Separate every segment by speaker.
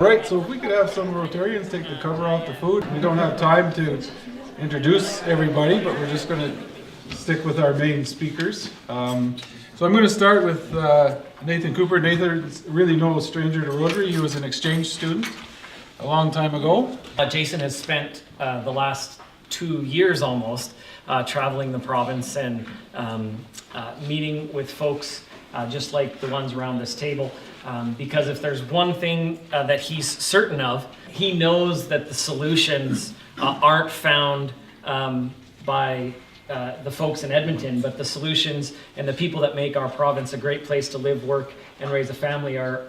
Speaker 1: Right, so if we could have some Rotarians take the cover off the food. We don't have time to introduce everybody, but we're just going to stick with our main speakers. So I'm going to start with Nathan Cooper. Nathan's really no stranger to Rotary. He was an exchange student a long time ago.
Speaker 2: Jason has spent the last 2 years almost traveling the province and meeting with folks just like the ones around this table. Because if there's one thing that he's certain of, he knows that the solutions aren't found by the folks in Edmonton, but the solutions and the people that make our province a great place to live, work, and raise a family are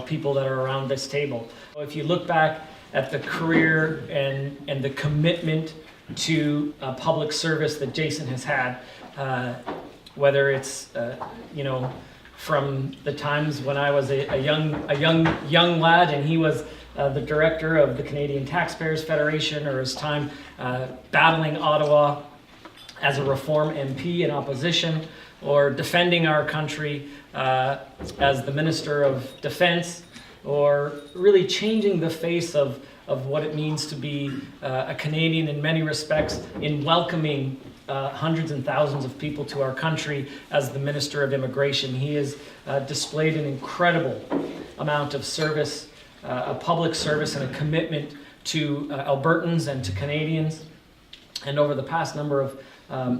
Speaker 2: people that are around this table. If you look back at the career and the commitment to public service that Jason has had, whether it's from the times when I was a young lad and he was the director of the Canadian Taxpayers Federation, or his time battling Ottawa as a Reform MP in opposition, or defending our country as the Minister of Defense, or really changing the face of what it means to be a Canadian in many respects, in welcoming hundreds and thousands of people to our country as the Minister of Immigration. He has displayed an incredible amount of service, a public service, and a commitment to Albertans and to Canadians. And over the past number of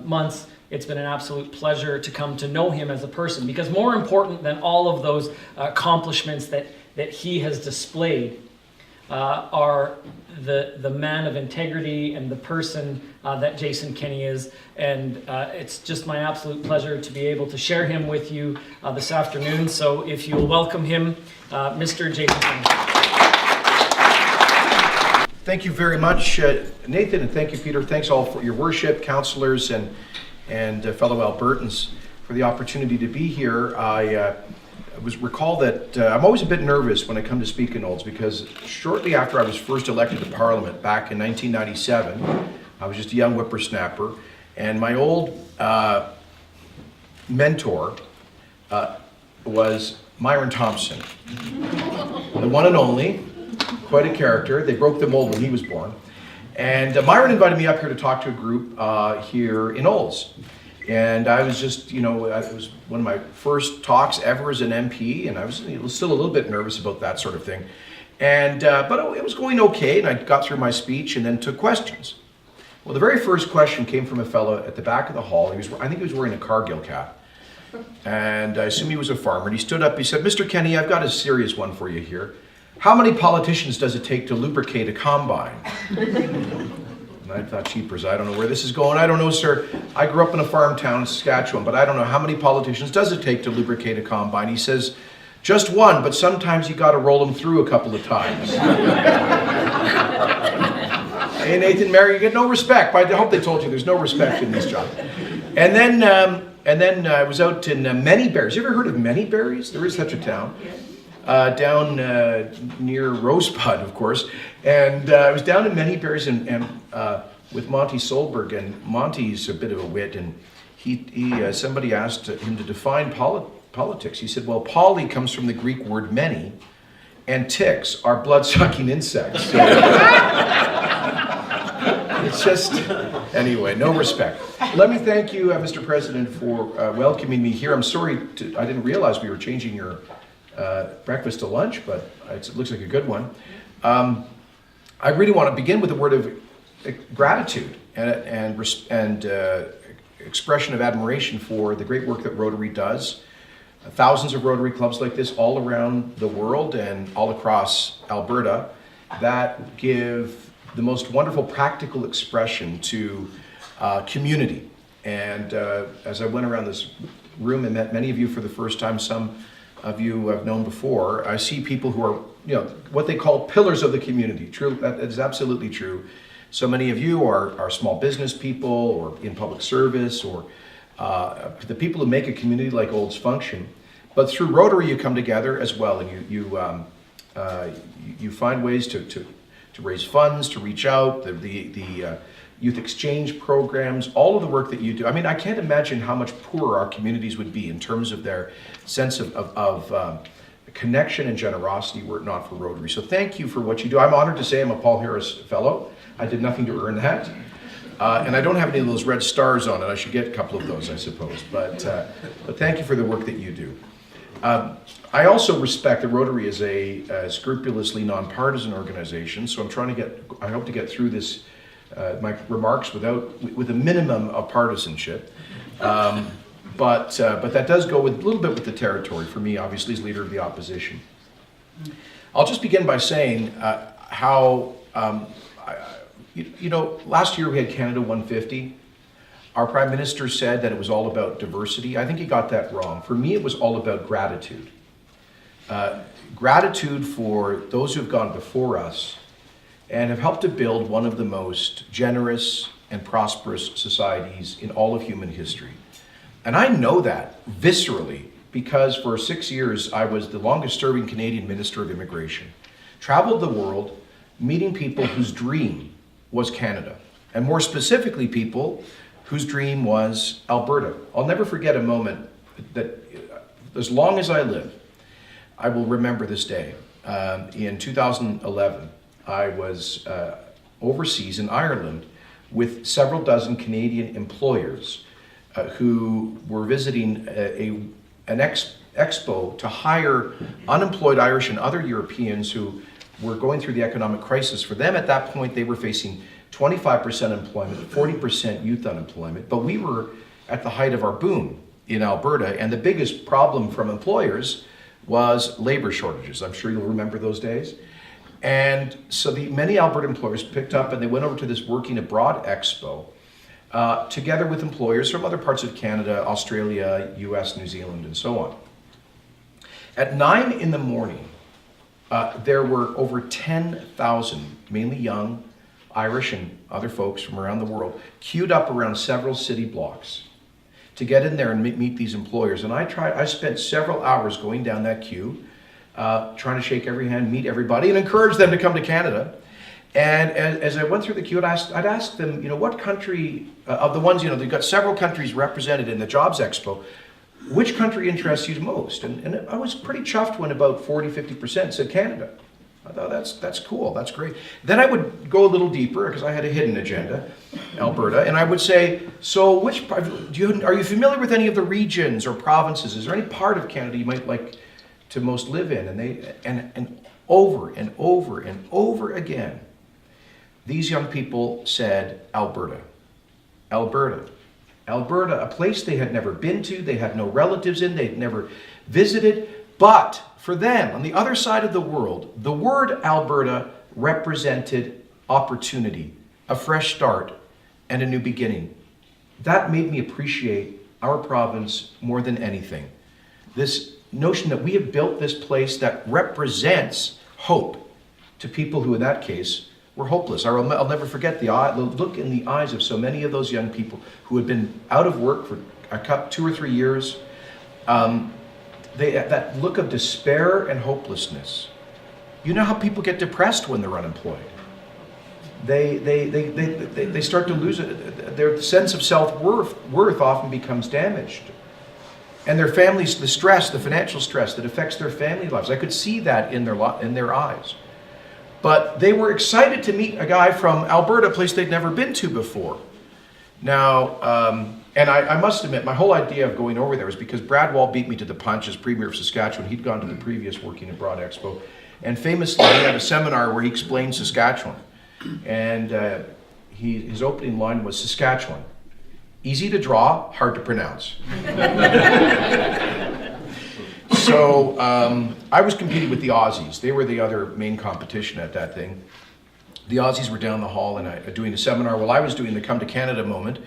Speaker 2: months, it's been an absolute pleasure to come to know him as a person, because more important than all of those accomplishments that he has displayed are the man of integrity and the person that Jason Kenney is. And it's just my absolute pleasure to be able to share him with you this afternoon. So if you'll welcome him, Mr. Jason Kenney.
Speaker 3: Thank you very much, Nathan, and thank you, Peter. Thanks all for your worship, councillors, and fellow Albertans for the opportunity to be here. I recall that I'm always a bit nervous when I come to speak in Olds, because shortly after I was first elected to Parliament back in 1997, I was just a young whippersnapper, and my old mentor was Myron Thompson, the one and only, quite a character. They broke the mold when he was born. And Myron invited me up here to talk to a group here in Olds. And I was just, it was one of my first talks ever as an MP, and I was still a little bit nervous about that sort of thing. And but it was going okay, and I got through my speech and then took questions. Well, the very first question came from a fellow at the back of the hall. I think he was wearing a Cargill cap. And I assume he was a farmer. And he stood up, he said, "Mr. Kenney, I've got a serious one for you here. How many politicians does it take to lubricate a combine?" And I thought, cheapers, I don't know where this is going. I don't know, sir. I grew up in a farm town in Saskatchewan, but I don't know how many politicians does it take to lubricate a combine. He says, "Just one, but sometimes you got to roll them through a couple of times." Hey, Nathan, Mary, you get no respect. I hope they told you there's no respect in this job. And then I was out in Manyberries. You ever heard of Manyberries? There is such a town. Down near Rosebud, of course, and I was down in Manyberries and with Monty Solberg, and Monty's a bit of a wit, and he somebody asked him to define politics. He said, "Well, poly comes from the Greek word many, and ticks are blood-sucking insects." So, it's just, anyway, no respect. Let me thank you, Mr. President, for welcoming me here. I'm sorry, I didn't realize we were changing your breakfast to lunch, but it looks like a good one. I really want to begin with a word of gratitude and expression of admiration for the great work that Rotary does. Thousands of Rotary clubs like this all around the world and all across Alberta that give the most wonderful practical expression to community. And as I went around this room and met many of you for the first time, some of you I've known before, I see people who are, what they call pillars of the community. True, that is absolutely true. So many of you are small business people or in public service, or the people who make a community like Olds function. But through Rotary, you come together as well, and you find ways to raise funds, to reach out, the youth exchange programs, all of the work that you do. I mean, I can't imagine how much poorer our communities would be in terms of their sense of connection and generosity were it not for Rotary. So thank you for what you do. I'm honored to say I'm a Paul Harris Fellow. I did nothing to earn that. And I don't have any of those red stars on it. I should get a couple of those, I suppose. But thank you for the work that you do. I also respect that Rotary is a scrupulously nonpartisan organization, so I hope to get through this, my remarks with a minimum of partisanship. But that does go with a little bit with the territory for me, obviously, as leader of the opposition. I'll just begin by saying how, last year we had Canada 150. Our Prime Minister said that it was all about diversity. I think he got that wrong. For me, it was all about gratitude. Gratitude for those who have gone before us and have helped to build one of the most generous and prosperous societies in all of human history. And I know that viscerally because for 6 years I was the longest serving Canadian Minister of Immigration. Traveled the world meeting people whose dream was Canada. And more specifically people whose dream was Alberta. I'll never forget a moment that as long as I live, I will remember this day. In 2011, I was overseas in Ireland with several dozen Canadian employers who were visiting an expo to hire unemployed Irish and other Europeans who were going through the economic crisis. For them at that point, they were facing 25% employment, 40% youth unemployment, but we were at the height of our boom in Alberta, and the biggest problem from employers was labor shortages. I'm sure you'll remember those days. And so many Alberta employers picked up and they went over to this Working Abroad Expo together with employers from other parts of Canada, Australia, US, New Zealand, and so on. At 9 in the morning, there were over 10,000, mainly young Irish and other folks from around the world, queued up around several city blocks to get in there and meet these employers. And I spent several hours going down that queue, trying to shake every hand, meet everybody, and encourage them to come to Canada. And as I went through the queue, I'd ask them, what country, of the ones, they've got several countries represented in the Jobs Expo, which country interests you most? And I was pretty chuffed when about 40-50% said Canada. I thought that's cool, that's great. Then I would go a little deeper because I had a hidden agenda, Alberta, and I would say, so are you familiar with any of the regions or provinces? Is there any part of Canada you might like to most live in? And over and over and over again, these young people said Alberta, Alberta, Alberta, a place they had never been to, they had no relatives in, they'd never visited, but for them, on the other side of the world, the word Alberta represented opportunity, a fresh start, and a new beginning. That made me appreciate our province more than anything. This notion that we have built this place that represents hope to people who, in that case, were hopeless. I'll never forget the look in the eyes of so many of those young people who had been out of work for 2 or 3 years. That look of despair and hopelessness. You know how people get depressed when they're unemployed. They start to lose it. Their sense of self-worth often becomes damaged. And their families, the stress, the financial stress that affects their family lives. I could see that in their eyes. But they were excited to meet a guy from Alberta, a place they'd never been to before. Now, and I must admit, my whole idea of going over there was because Brad Wall beat me to the punch as Premier of Saskatchewan. He'd gone to the previous Working Abroad Expo. And famously, he had a seminar where he explained Saskatchewan. And his opening line was, Saskatchewan, easy to draw, hard to pronounce. So I was competing with the Aussies. They were the other main competition at that thing. The Aussies were down the hall and doing a seminar while I was doing the Come to Canada moment.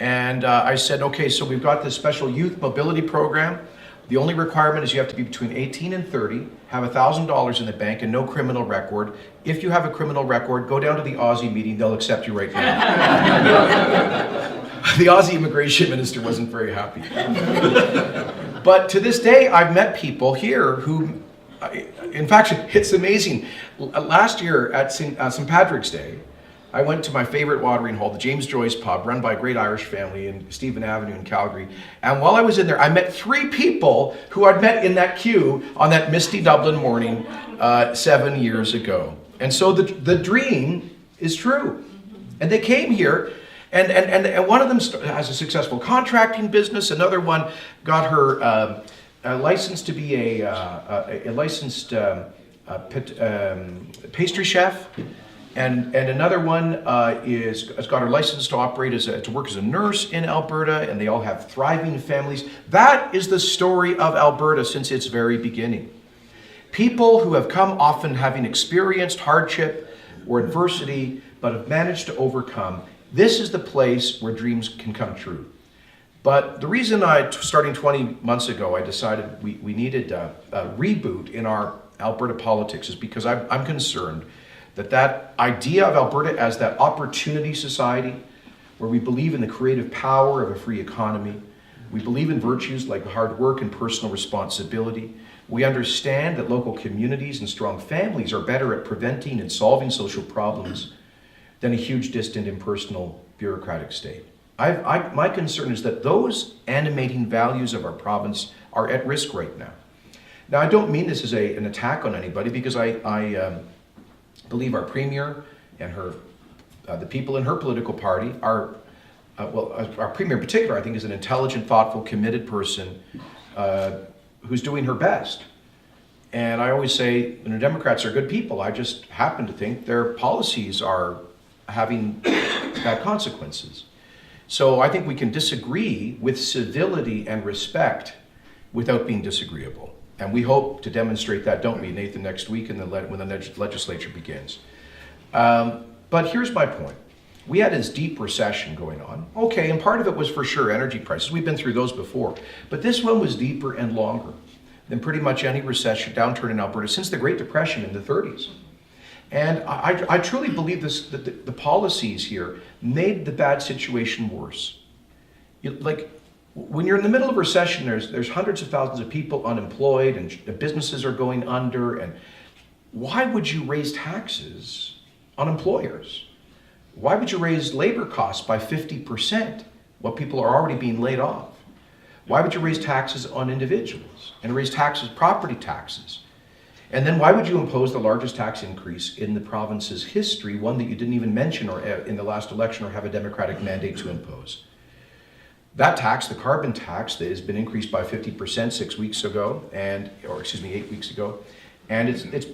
Speaker 3: And I said, okay, so we've got this special youth mobility program. The only requirement is you have to be between 18 and 30, have $1,000 in the bank and no criminal record. If you have a criminal record, go down to the Aussie meeting, they'll accept you right now. The Aussie immigration minister wasn't very happy. But to this day, I've met people here who, in fact, it's amazing. Last year at St. Patrick's Day, I went to my favorite watering hole, the James Joyce Pub, run by a great Irish family in Stephen Avenue in Calgary. And while I was in there, I met 3 people who I'd met in that queue on that misty Dublin morning 7 years ago. And so the dream is true. And they came here, and one of them has a successful contracting business. Another one got her license to be a licensed pastry chef. And another one has got her license to operate to work as a nurse in Alberta, and they all have thriving families. That is the story of Alberta since its very beginning. People who have come often having experienced hardship or adversity, but have managed to overcome. This is the place where dreams can come true. But the reason starting 20 months ago, I decided we needed a reboot in our Alberta politics is because I'm concerned that idea of Alberta as that opportunity society where we believe in the creative power of a free economy, we believe in virtues like hard work and personal responsibility, we understand that local communities and strong families are better at preventing and solving social problems than a huge, distant, impersonal bureaucratic state. My concern is that those animating values of our province are at risk right now. Now, I don't mean this as an attack on anybody, because I believe our premier and the people in her political party are, our premier in particular, I think, is an intelligent, thoughtful, committed person who's doing her best. And I always say, Democrats are good people. I just happen to think their policies are having bad consequences. So I think we can disagree with civility and respect without being disagreeable. And we hope to demonstrate that, don't we, Nathan, next week when the legislature begins. But here's my point. We had this deep recession going on. Okay, and part of it was for sure energy prices. We've been through those before. But this one was deeper and longer than pretty much any recession, downturn in Alberta since the Great Depression in the 30s. And I truly believe that the policies here made the bad situation worse. When you're in the middle of a recession, there's hundreds of thousands of people unemployed and businesses are going under. And why would you raise taxes on employers? Why would you raise labor costs by 50% while people are already being laid off? Why would you raise taxes on individuals and raise property taxes? And then why would you impose the largest tax increase in the province's history, one that you didn't even mention or in the last election or have a Democratic mandate to impose? That tax, the carbon tax, that has been increased by 50% 8 weeks ago, and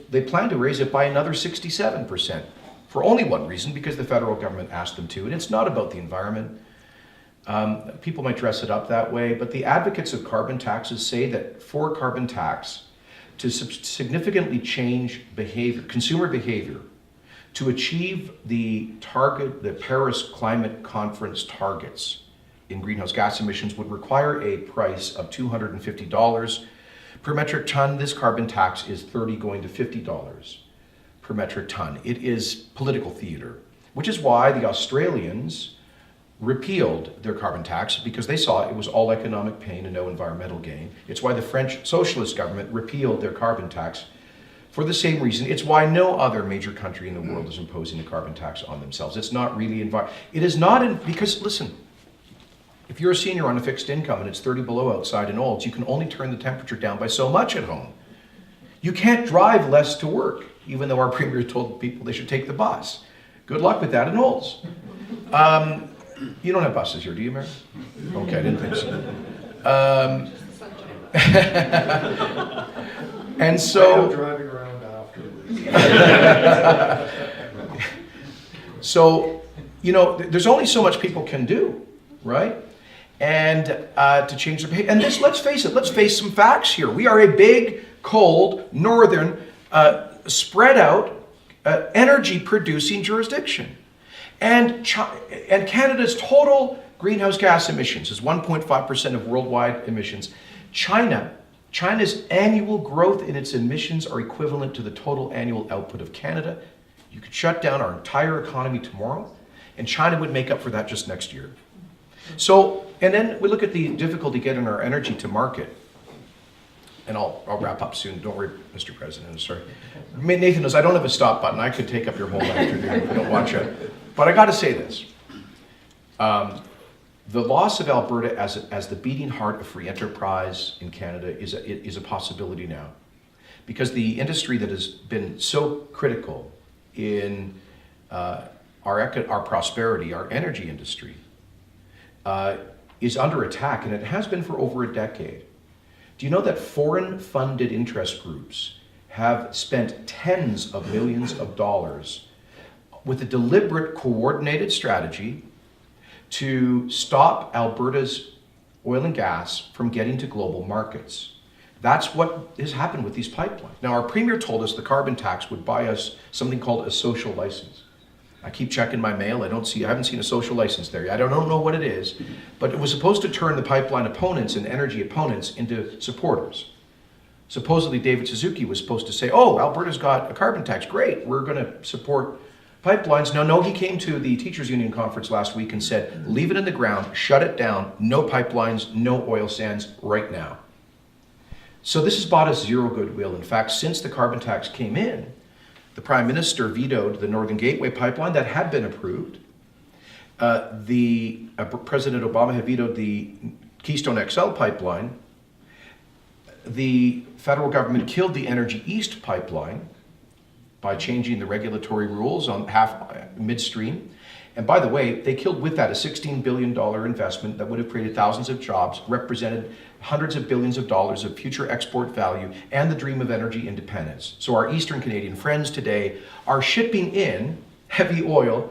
Speaker 3: they plan to raise it by another 67% for only one reason, because the federal government asked them to, and it's not about the environment. People might dress it up that way, but the advocates of carbon taxes say that for carbon tax to significantly change consumer behavior, to achieve the Paris Climate Conference targets in greenhouse gas emissions would require a price of $250 per metric ton. This carbon tax is $30 going to $50 per metric ton. It is political theater, which is why the Australians repealed their carbon tax, because they saw it was all economic pain and no environmental gain. It's why the French socialist government repealed their carbon tax for the same reason. It's why no other major country in the world is imposing a carbon tax on themselves. It's not really because listen, if you're a senior on a fixed income and it's 30 below outside in Olds, you can only turn the temperature down by so much at home. You can't drive less to work, even though our premier told people they should take the bus. Good luck with that in Olds. You don't have buses here, do you, Mary? Okay, I didn't think so. And so,
Speaker 4: I'm driving around afterwards.
Speaker 3: So, there's only so much people can do, right? And to change their behavior. And let's face some facts here. We are a big, cold, northern, spread out, energy-producing jurisdiction. And Canada's total greenhouse gas emissions is 1.5% of worldwide emissions. China's annual growth in its emissions are equivalent to the total annual output of Canada. You could shut down our entire economy tomorrow, and China would make up for that just next year. So, and then we look at the difficulty getting our energy to market. And I'll wrap up soon. Don't worry, Mr. President. I'm sorry. Nathan knows I don't have a stop button. I could take up your whole afternoon if you don't watch it. But I got to say this. The loss of Alberta as the beating heart of free enterprise in Canada is a possibility now. Because the industry that has been so critical in our prosperity, our energy industry, is under attack, and it has been for over a decade. Do you know that foreign-funded interest groups have spent tens of millions of dollars with a deliberate, coordinated strategy to stop Alberta's oil and gas from getting to global markets? That's what has happened with these pipelines. Now, our premier told us the carbon tax would buy us something called a social license. I keep checking my mail. I haven't seen a social license there yet. I don't know what it is, but it was supposed to turn the pipeline opponents and energy opponents into supporters. Supposedly, David Suzuki was supposed to say, "Oh, Alberta's got a carbon tax. Great, we're going to support pipelines." No, he came to the teachers union conference last week and said, "Leave it in the ground, shut it down, no pipelines, no oil sands right now." So this has bought us zero goodwill. In fact, since the carbon tax came in, the Prime Minister vetoed the Northern Gateway pipeline that had been approved. President Obama had vetoed the Keystone XL pipeline. The federal government killed the Energy East pipeline by changing the regulatory rules on midstream. And by the way, they killed with that a $16 billion investment that would have created thousands of jobs, represented hundreds of billions of dollars of future export value, and the dream of energy independence. So our Eastern Canadian friends today are shipping in heavy oil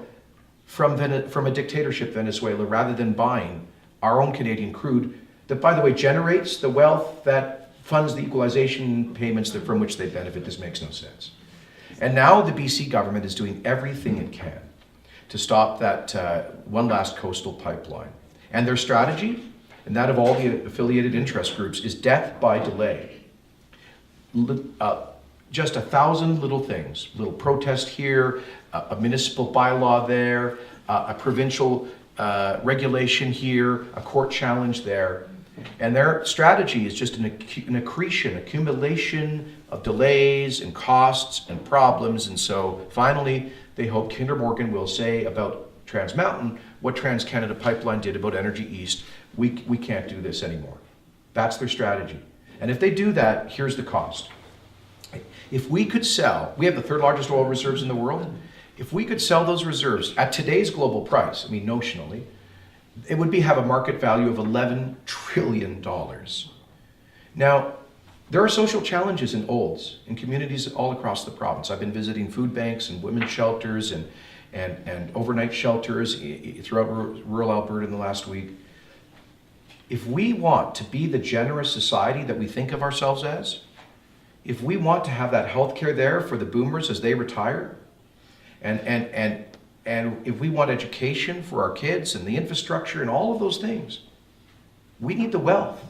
Speaker 3: from a dictatorship, Venezuela, rather than buying our own Canadian crude that, by the way, generates the wealth that funds the equalization payments from which they benefit. This makes no sense. And now the BC government is doing everything it can to stop that one last coastal pipeline. And their strategy, and that of all the affiliated interest groups, is death by delay. Just 1,000 little things, little protest here, a municipal bylaw there, a provincial regulation here, a court challenge there. And their strategy is just an accumulation of delays and costs and problems. And so finally, they hope Kinder Morgan will say about Trans Mountain what TransCanada Pipeline did about Energy East. We can't do this anymore. That's their strategy. And if they do that, here's the cost. If we could sell, we have the third largest oil reserves in the world. If we could sell those reserves at today's global price, I mean notionally, it would have a market value of $11 trillion. Now, there are social challenges in Olds, in communities all across the province. I've been visiting food banks and women's shelters and overnight shelters throughout rural Alberta in the last week. If we want to be the generous society that we think of ourselves as, if we want to have that health care there for the boomers as they retire, and if we want education for our kids and the infrastructure and all of those things, we need the wealth.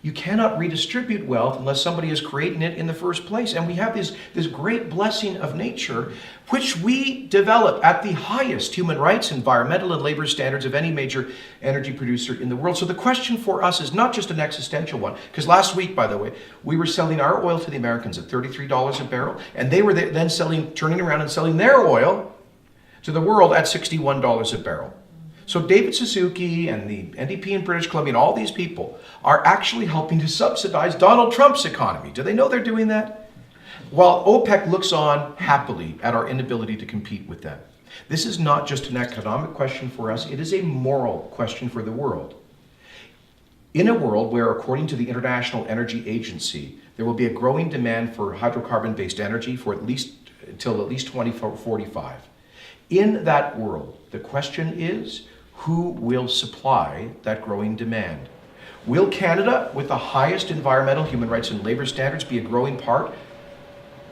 Speaker 3: You cannot redistribute wealth unless somebody is creating it in the first place. And we have this great blessing of nature, which we develop at the highest human rights, environmental, and labor standards of any major energy producer in the world. So the question for us is not just an existential one. Because last week, by the way, we were selling our oil to the Americans at $33 a barrel. And they were then turning around and selling their oil to the world at $61 a barrel. So David Suzuki and the NDP in British Columbia and all these people are actually helping to subsidize Donald Trump's economy. Do they know they're doing that? While OPEC looks on happily at our inability to compete with them. This is not just an economic question for us, it is a moral question for the world. In a world where, according to the International Energy Agency, there will be a growing demand for hydrocarbon-based energy for until at least 2045. In that world, the question is, who will supply that growing demand? Will Canada, with the highest environmental, human rights, and labor standards, be a growing part?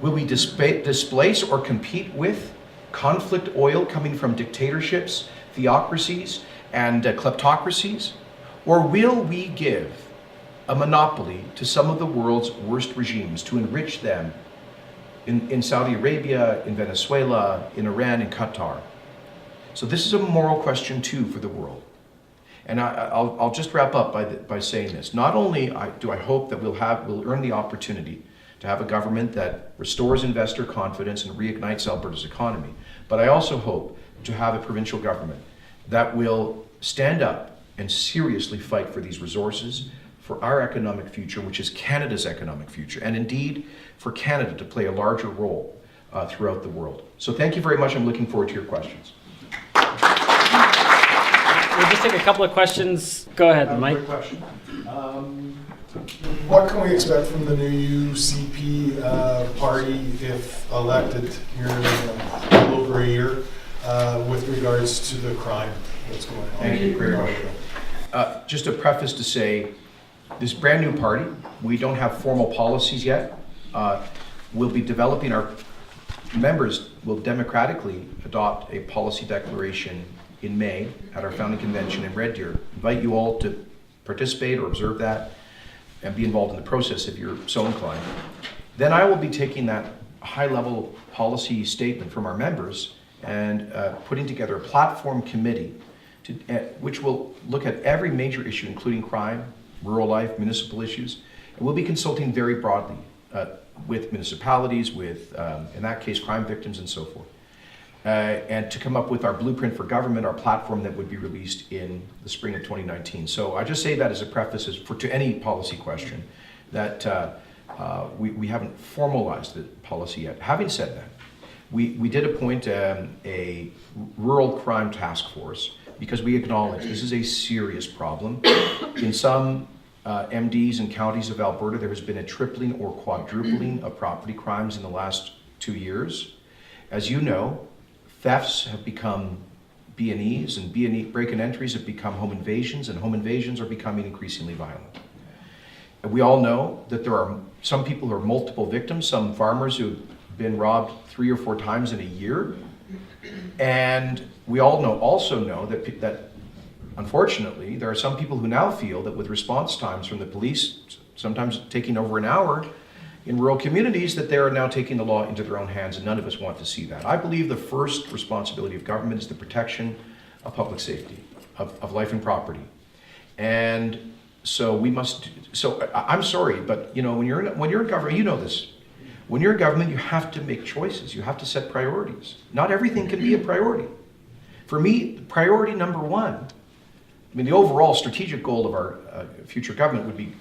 Speaker 3: Will we displace or compete with conflict oil coming from dictatorships, theocracies, and kleptocracies? Or will we give a monopoly to some of the world's worst regimes to enrich them in Saudi Arabia, in Venezuela, in Iran, in Qatar? So this is a moral question too for the world. And I'll just wrap up by saying this. Not only do I hope that we'll earn the opportunity to have a government that restores investor confidence and reignites Alberta's economy. But I also hope to have a provincial government that will stand up and seriously fight for these resources, for our economic future, which is Canada's economic future, and indeed for Canada to play a larger role throughout the world. So thank you very much. I'm looking forward to your questions.
Speaker 2: We'll just take a couple of questions. Go ahead, Mike.
Speaker 4: Quick question. What can we expect from the new UCP party if elected here in a little over a year with regards to the crime that's going on?
Speaker 3: Thank you. Great question. Just a preface to say, this brand new party, we don't have formal policies yet. We'll be developing, our members will democratically adopt a policy declaration in May at our founding convention in Red Deer. Invite you all to participate or observe that and be involved in the process if you're so inclined. Then I will be taking that high-level policy statement from our members and putting together a platform committee which will look at every major issue, including crime, rural life, municipal issues. And we'll be consulting very broadly with municipalities, with, in that case, crime victims and so forth. And to come up with our blueprint for government, our platform that would be released in the spring of 2019. So I just say that as a preface to any policy question, that we haven't formalized the policy yet. Having said that, we did appoint a rural crime task force because we acknowledge this is a serious problem. In some MDs and counties of Alberta, there has been a tripling or quadrupling of property crimes in the last 2 years. As you know, thefts have become B&Es, and B&E break-in entries have become home invasions, and home invasions are becoming increasingly violent. And we all know that there are some people who are multiple victims, some farmers who have been robbed 3 or 4 times in a year. And we all also know that unfortunately, there are some people who now feel that with response times from the police, sometimes taking over an hour, in rural communities, that they are now taking the law into their own hands, and none of us want to see that. I believe the first responsibility of government is the protection of public safety, of life and property. And so we must, so I'm sorry, but you know, when you're in government, you know this. When you're in government, you have to make choices. You have to set priorities. Not everything can be a priority. For me, priority number one, I mean, the overall strategic goal of our future government would be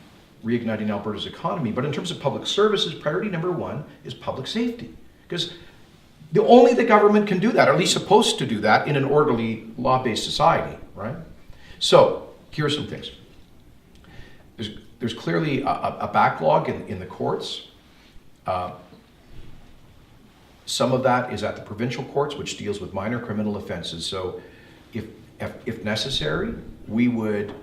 Speaker 3: reigniting Alberta's economy, but in terms of public services, priority number one is public safety. Because only the government can do that, or at least supposed to do that in an orderly, law-based society, right? So, here are some things. There's clearly a backlog in the courts. Some of that is at the provincial courts, which deals with minor criminal offenses. So, if necessary, we would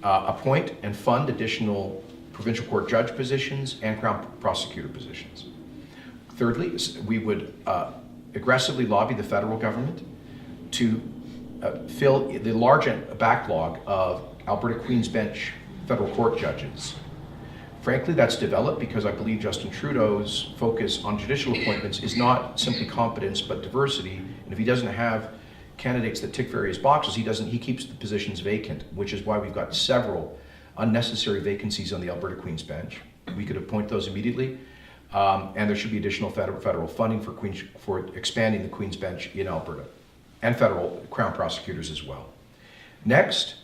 Speaker 3: appoint and fund additional provincial court judge positions and crown prosecutor positions. Thirdly, we would aggressively lobby the federal government to fill the large backlog of Alberta Queen's Bench federal court judges. Frankly, that's developed because I believe Justin Trudeau's focus on judicial appointments is not simply competence but diversity, and if he doesn't have candidates that tick various boxes, he keeps the positions vacant, which is why we've got several unnecessary vacancies on the Alberta Queen's Bench. We could appoint those immediately, and there should be additional federal funding for expanding the Queen's Bench in Alberta, and federal crown prosecutors as well. Next,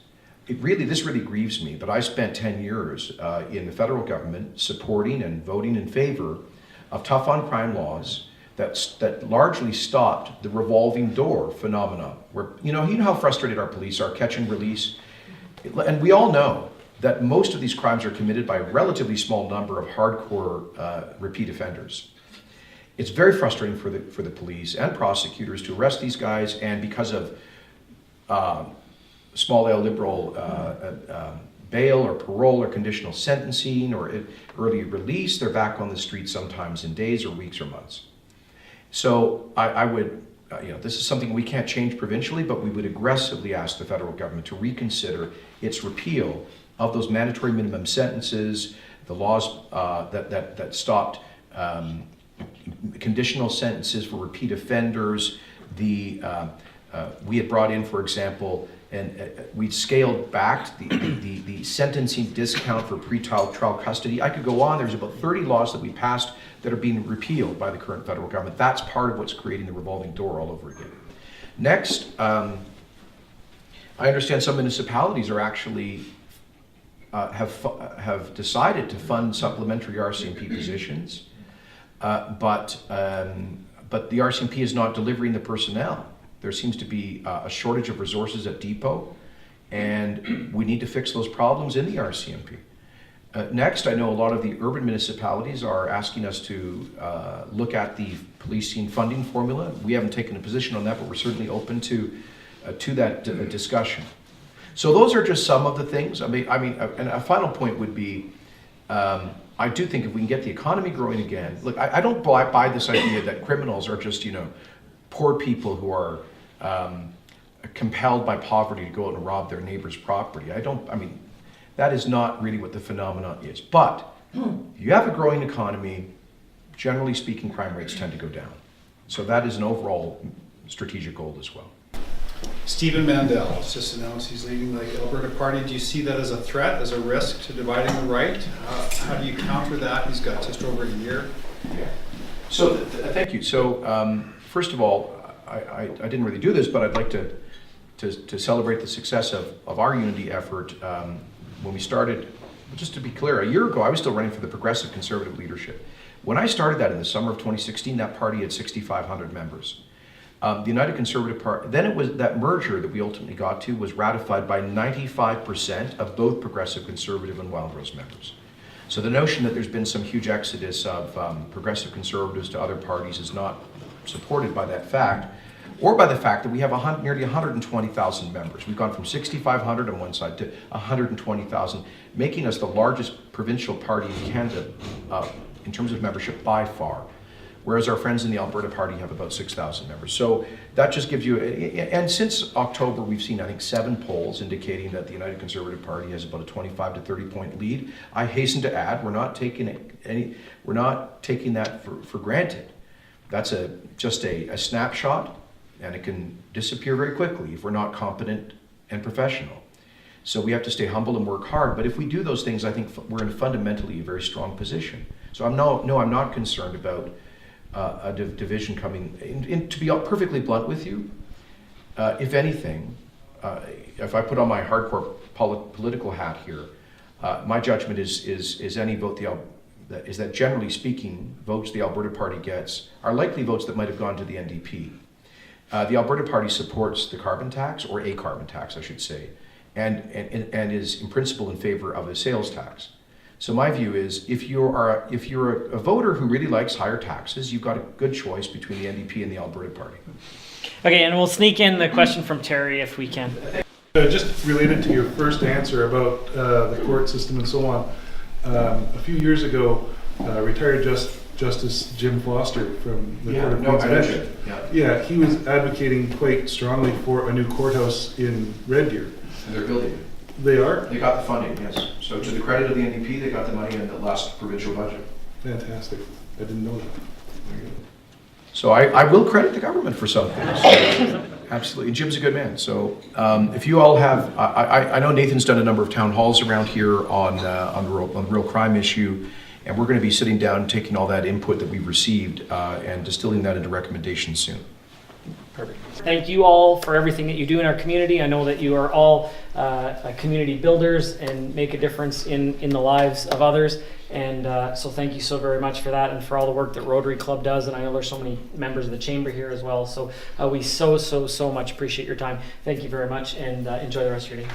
Speaker 3: this really grieves me, but I spent 10 years in the federal government supporting and voting in favor of tough on crime laws that largely stopped the revolving door phenomenon, where you know how frustrated our police are, catch and release, and we all know that most of these crimes are committed by a relatively small number of hardcore repeat offenders. It's very frustrating for the police and prosecutors to arrest these guys, and because of small L liberal bail or parole or conditional sentencing or early release, they're back on the street sometimes in days or weeks or months. So I would, this is something we can't change provincially, but we would aggressively ask the federal government to reconsider its repeal of those mandatory minimum sentences, the laws that stopped conditional sentences for repeat offenders. We had brought in, for example, we scaled back the sentencing discount for pretrial custody. I could go on. There's about 30 laws that we passed that are being repealed by the current federal government. That's part of what's creating the revolving door all over again. Next, I understand some municipalities are actually have decided to fund supplementary RCMP positions, but the RCMP is not delivering the personnel. There seems to be a shortage of resources at Depot, and we need to fix those problems in the RCMP. Next, I know a lot of the urban municipalities are asking us to look at the policing funding formula. We haven't taken a position on that, but we're certainly open to that discussion. So those are just some of the things. I mean, and a final point would be, I do think if we can get the economy growing again. Look, I don't buy this idea that criminals are just, poor people who are compelled by poverty to go out and rob their neighbor's property. That is not really what the phenomenon is. But if you have a growing economy, generally speaking, crime rates tend to go down. So that is an overall strategic goal as well.
Speaker 5: Stephen Mandel has just announced he's leaving the Alberta Party. Do you see that as a threat, as a risk to dividing the right? How do you counter that? He's got just over a year.
Speaker 3: So thank you. So first of all, I didn't really do this, but I'd like to celebrate the success of our unity effort. When we started, just to be clear, a year ago, I was still running for the Progressive Conservative leadership. When I started that in the summer of 2016, that party had 6,500 members. The United Conservative Party, then it was that merger that we ultimately got to was ratified by 95% of both Progressive Conservative and Wild Rose members. So the notion that there's been some huge exodus of Progressive Conservatives to other parties is not supported by that fact, or by the fact that we have nearly 120,000 members. We've gone from 6,500 on one side to 120,000, making us the largest provincial party in Canada in terms of membership by far, whereas our friends in the Alberta Party have about 6,000 members. So that just gives you, and since October we've seen I think 7 polls indicating that the United Conservative Party has about a 25 to 30 point lead. I hasten to add, we're not taking that for granted. That's just a snapshot, and it can disappear very quickly if we're not competent and professional. So we have to stay humble and work hard, but if we do those things, I think we're in fundamentally a very strong position. So I'm not concerned about a division coming in. To be perfectly blunt with you, if anything, if I put on my hardcore political hat here, my judgment is any vote is that generally speaking, votes the Alberta Party gets are likely votes that might have gone to the NDP. The Alberta Party supports the carbon tax, or a carbon tax, I should say, and is in principle in favor of a sales tax. So my view is, if you're a voter who really likes higher taxes, you've got a good choice between the NDP and the Alberta Party.
Speaker 2: Okay, and we'll sneak in the question from Terry if we can.
Speaker 4: Just related to your first answer about the court system and so on. A few years ago, retired Justice Jim Foster from the Court of Queen's Bench. Yeah, he was advocating quite strongly for a new courthouse in Red Deer.
Speaker 3: And they're building it.
Speaker 4: They are?
Speaker 3: They got the funding, yes. So to the credit of the NDP, they got the money in the last provincial budget.
Speaker 4: Fantastic. I didn't know that.
Speaker 3: So I will credit the government for some things. Absolutely. And Jim's a good man. So if you all have, I know Nathan's done a number of town halls around here on the real crime issue, and we're going to be sitting down and taking all that input that we've received and distilling that into recommendations soon.
Speaker 2: Perfect. Thank you all for everything that you do in our community. I know that you are all community builders and make a difference in the lives of others. And so thank you so very much for that and for all the work that Rotary Club does. And I know there's so many members of the chamber here as well. So we so much appreciate your time. Thank you very much, and enjoy the rest of your day.